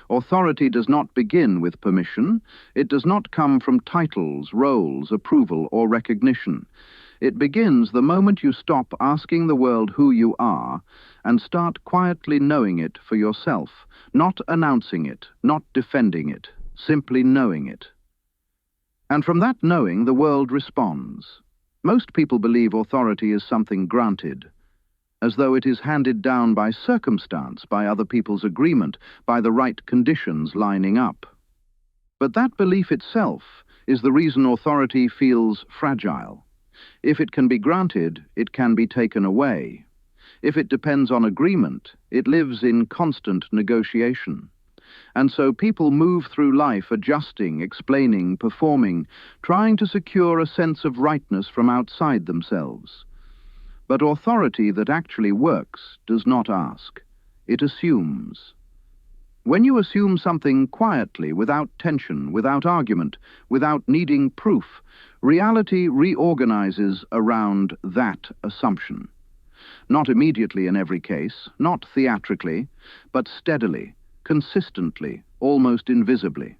Authority does not begin with permission. It does not come from titles, roles, approval, or recognition. It begins the moment you stop asking the world who you are and start quietly knowing it for yourself, not announcing it, not defending it, simply knowing it. And from that knowing, the world responds. Most people believe authority is something granted, as though it is handed down by circumstance, by other people's agreement, by the right conditions lining up. But that belief itself is the reason authority feels fragile. If it can be granted, it can be taken away. If it depends on agreement, it lives in constant negotiation. And so people move through life adjusting, explaining, performing, trying to secure a sense of rightness from outside themselves. But authority that actually works does not ask. It assumes. When you assume something quietly, without tension, without argument, without needing proof, reality reorganizes around that assumption. Not immediately in every case, not theatrically, but steadily, consistently, almost invisibly.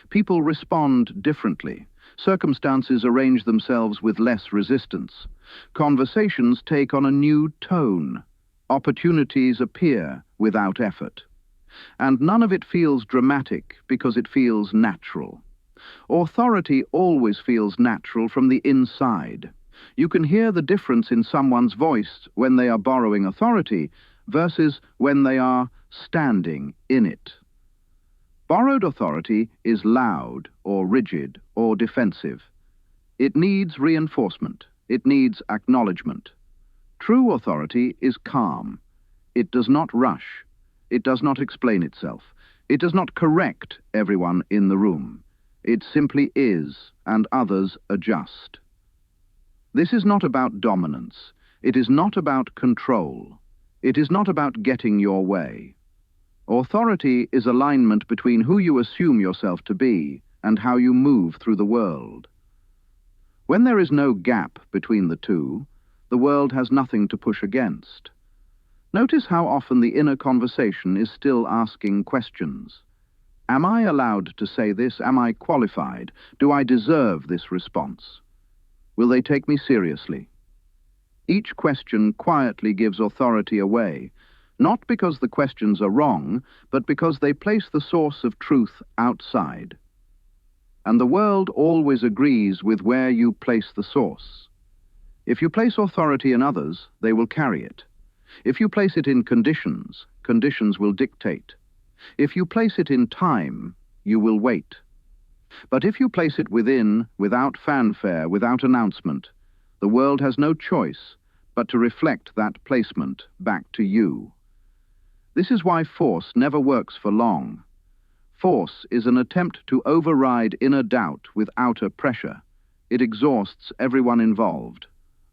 People respond differently. Circumstances arrange themselves with less resistance. Conversations take on a new tone. Opportunities appear without effort. And none of it feels dramatic because it feels natural. Authority always feels natural from the inside. You can hear the difference in someone's voice when they are borrowing authority versus when they are standing in it. Borrowed authority is loud or rigid or defensive. It needs reinforcement. It needs acknowledgement. True authority is calm. It does not rush. It does not explain itself. It does not correct everyone in the room. It simply is, and others adjust. This is not about dominance. It is not about control. It is not about getting your way. Authority is alignment between who you assume yourself to be and how you move through the world. When there is no gap between the two, the world has nothing to push against. Notice how often the inner conversation is still asking questions. Am I allowed to say this? Am I qualified? Do I deserve this response? Will they take me seriously? Each question quietly gives authority away, not because the questions are wrong, but because they place the source of truth outside. And the world always agrees with where you place the source. If you place authority in others, they will carry it. If you place it in conditions, conditions will dictate. If you place it in time, you will wait. But if you place it within, without fanfare, without announcement, the world has no choice but to reflect that placement back to you. This is why force never works for long. Force is an attempt to override inner doubt with outer pressure. It exhausts everyone involved.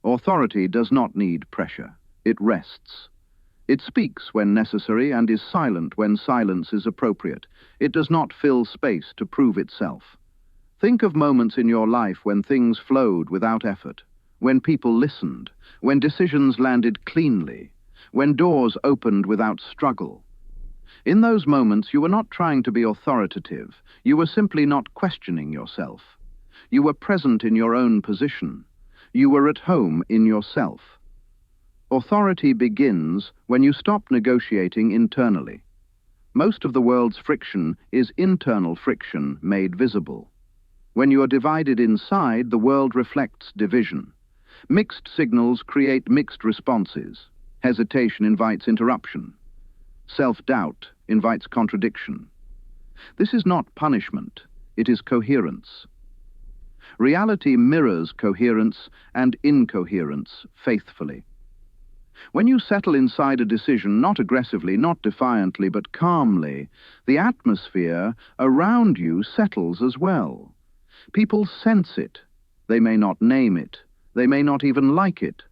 Authority does not need pressure. It rests. It speaks when necessary and is silent when silence is appropriate. It does not fill space to prove itself. Think of moments in your life when things flowed without effort, when people listened, when decisions landed cleanly, when doors opened without struggle. In those moments, you were not trying to be authoritative. You were simply not questioning yourself. You were present in your own position. You were at home in yourself. Authority begins when you stop negotiating internally. Most of the world's friction is internal friction made visible. When you are divided inside, the world reflects division. Mixed signals create mixed responses. Hesitation invites interruption. Self-doubt invites contradiction. This is not punishment. It is coherence. Reality mirrors coherence and incoherence faithfully. When you settle inside a decision, not aggressively, not defiantly, but calmly, the atmosphere around you settles as well. People sense it. They may not name it. They may not even like it,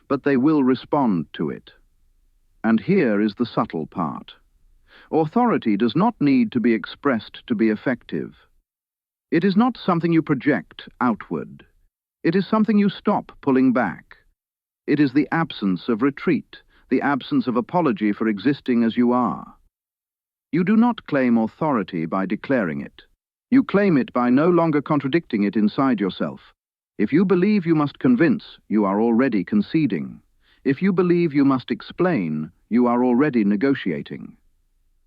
but they will respond to it. And here is the subtle part. Authority does not need to be expressed to be effective. It is not something you project outward. It is something you stop pulling back. It is the absence of retreat, the absence of apology for existing as you are. You do not claim authority by declaring it. You claim it by no longer contradicting it inside yourself. If you believe you must convince, you are already conceding. If you believe you must explain, you are already negotiating.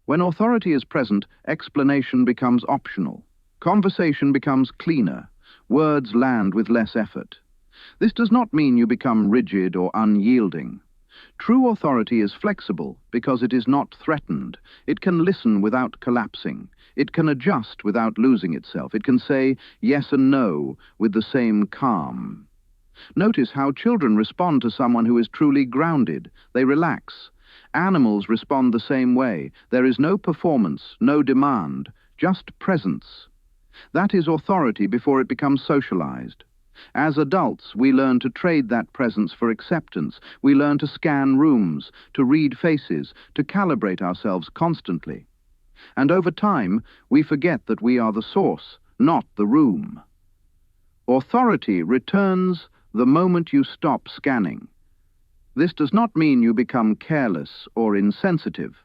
When authority is present, explanation becomes optional. Conversation becomes cleaner. Words land with less effort. This does not mean you become rigid or unyielding. True authority is flexible because it is not threatened. It can listen without collapsing. It can adjust without losing itself. It can say yes and no with the same calm. Notice how children respond to someone who is truly grounded. They relax. Animals respond the same way. There is no performance, no demand, just presence. That is authority before it becomes socialized. As adults, we learn to trade that presence for acceptance. We learn to scan rooms, to read faces, to calibrate ourselves constantly. And over time, we forget that we are the source, not the room. Authority returns the moment you stop scanning. This does not mean you become careless or insensitive.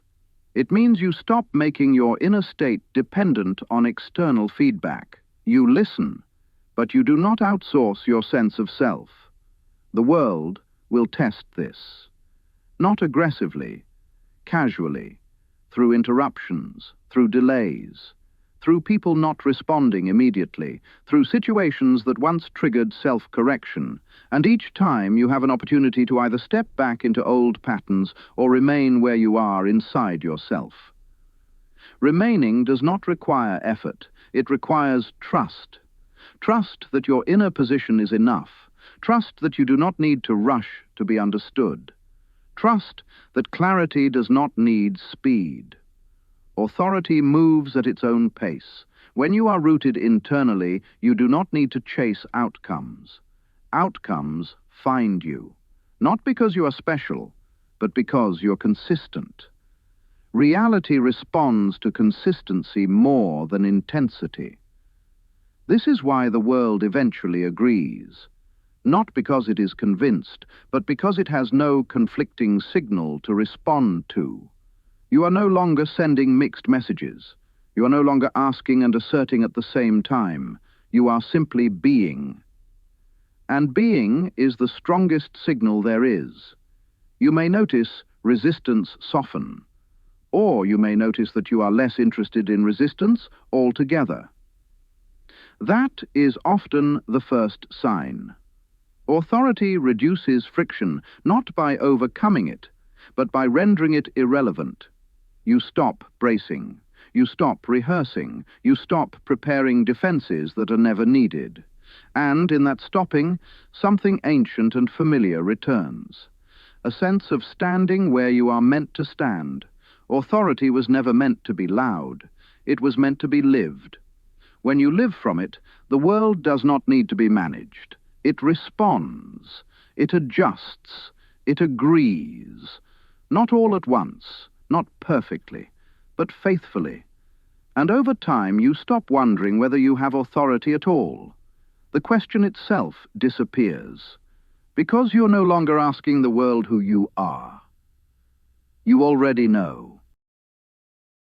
It means you stop making your inner state dependent on external feedback. You listen, but you do not outsource your sense of self. The world will test this. Not aggressively, casually, through interruptions, through delays, through people not responding immediately, through situations that once triggered self-correction, and each time you have an opportunity to either step back into old patterns or remain where you are inside yourself. Remaining does not require effort. It requires trust. Trust that your inner position is enough. Trust that you do not need to rush to be understood. Trust that clarity does not need speed. Authority moves at its own pace. When you are rooted internally, you do not need to chase outcomes. Outcomes find you, not because you are special, but because you're consistent. Reality responds to consistency more than intensity. This is why the world eventually agrees, not because it is convinced, but because it has no conflicting signal to respond to. You are no longer sending mixed messages. You are no longer asking and asserting at the same time. You are simply being. And being is the strongest signal there is. You may notice resistance soften, or you may notice that you are less interested in resistance altogether. That is often the first sign. Authority reduces friction, not by overcoming it, but by rendering it irrelevant. You stop bracing. You stop rehearsing. You stop preparing defenses that are never needed. And in that stopping, something ancient and familiar returns. A sense of standing where you are meant to stand. Authority was never meant to be loud. It was meant to be lived. When you live from it, the world does not need to be managed. It responds. It adjusts. It agrees. Not all at once. Not perfectly, but faithfully. And over time, you stop wondering whether you have authority at all. The question itself disappears, because you're no longer asking the world who you are. You already know.